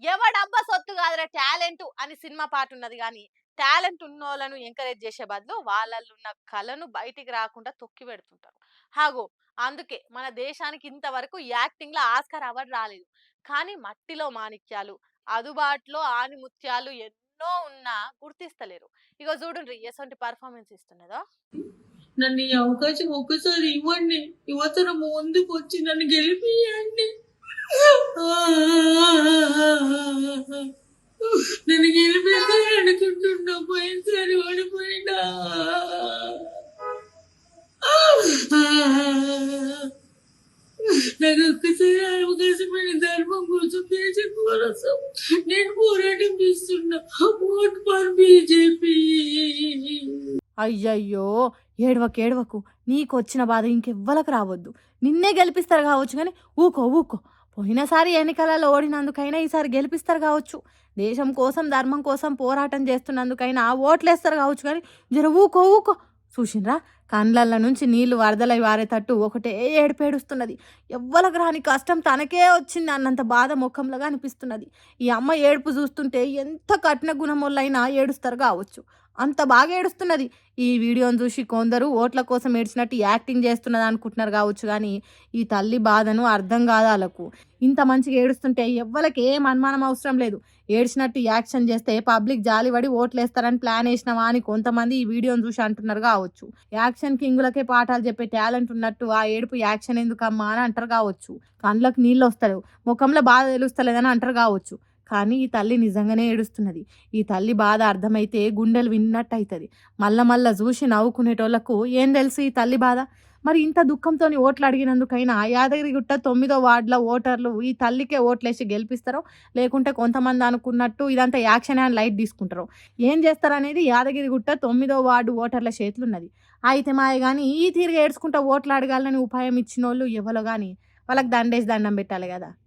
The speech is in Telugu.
ఎవడబ్బ సొత్తు కాదురా టాలెంట్ అని సినిమా పాటున్నది గాని, టాలెంట్ ఉన్నోళ్ళను ఎంకరేజ్ చేసే బదులు వాళ్ళల్లో ఉన్న కళను బయటికి రాకుండా తొక్కి పెడుతుంటారు. హాగో అందుకే మన దేశానికి ఇంతవరకు యాక్టింగ్‌లో ఆస్కార్ అవార్డ్ రాలేదు. కానీ మట్టిలో మాణిక్యాలు, అందుబాటులో ఆణిముత్యాలు ఎన్నో ఉన్నా గుర్తిస్తలేరు. ఇగో చూడుండ్రి ఎసొంటి పెర్ఫార్మన్స్ ఇస్తున్నదో. నన్ను ఈ అవకాశం ఒక్కసారి ఇవ్వండి. యువతరం ముందుకొచ్చి నన్ను గెలిపియండి. నన్ను గెలిపిద్దాం అనుకుంటున్నా, పోయినసారి ఓడిపోయినా. నాకు ఒక్కసారి అవకాశమైన ధర్మం కోసం, దేశం కోసం నేను పోరాటం చేస్తున్నా. Vote for BJP. అయ్యయ్యో! ఏడవకు. నీకొచ్చిన బాధ ఇంకెవ్వలకు రావద్దు. నిన్నే గెలిపిస్తారు గావచ్చు గానీ ఊకో. పోయినసారి ఎన్నికలలో ఓడినందుకైనా ఈసారి గెలిపిస్తారు గావచ్చు. దేశం కోసం, ధర్మం కోసం పోరాటం చేస్తున్నందుకైనా ఓట్లేస్తారు గావచ్చు గానీ జర ఊకో. చూసిండ్రా? కండ్లల్ల నుంచి నీళ్లు వరదలై వారేతట్టు ఒకటే ఏడుపేడుస్తున్నది. ఎవ్వలకు రాని కష్టం తనకే వచ్చింది అన్నంత బాధ ముఖంలోగా అనిపిస్తున్నది. ఈ అమ్మ ఏడుపు చూస్తుంటే ఎంత కఠిన గుణములైనా ఏడుస్తారు కావచ్చు. అంత బాగా ఏడుస్తున్నది. ఈ వీడియోని చూసి కొందరు ఓట్ల కోసం ఏడ్చినట్టు యాక్టింగ్ చేస్తున్నది అనుకుంటున్నారు కావచ్చు కానీ ఈ తల్లి బాధను అర్థం కాదు వాళ్ళకు. ఇంత మంచిగా ఏడుస్తుంటే ఎవ్వరికి ఏం అనుమానం అవసరం లేదు. ఏడ్చినట్టు యాక్షన్ చేస్తే పబ్లిక్ జాలిపడి ఓట్లేస్తారని ప్లాన్ వేసినావా అని కొంతమంది ఈ వీడియోని చూసి అంటున్నారు కావచ్చు. యాక్షన్ కింగులకే పాఠాలు చెప్పే టాలెంట్ ఉన్నట్టు ఆ ఏడుపు యాక్షన్ ఎందుకమ్మా అని అంటారు కావచ్చు. కండ్లకు నీళ్ళు వస్తలేవు, ముఖంలో బాధ తెలుస్తలేదని అంటారు కావచ్చు. కానీ ఈ తల్లి నిజంగానే ఏడుస్తున్నది. ఈ తల్లి బాధ అర్థమైతే గుండెలు విన్నట్టు అవుతుంది. మళ్ళా చూసి నవ్వుకునేటోళ్లకు ఏం తెలుసు ఈ తల్లి బాధ. మరి ఇంత దుఃఖంతో ఓట్లు అడిగినందుకైనా యాదగిరిగుట్ట 9వ వార్డుల ఓటర్లు ఈ తల్లికే ఓట్లేసి గెలిపిస్తారో లేకుంటే కొంతమంది అనుకున్నట్టు ఇదంతా యాక్షన్ అండ్ లైట్ తీసుకుంటారో ఏం చేస్తారనేది యాదగిరిగుట్ట 9వ వార్డు ఓటర్ల చేతులు ఉన్నది. అయితే మాయ కానీ ఈ తీరుగా ఏడ్చుకుంటా ఓట్లు అడగాలని ఉపాయం ఇచ్చిన వాళ్ళు ఎవరో కానీ వాళ్ళకి దండం పెట్టాలి కదా.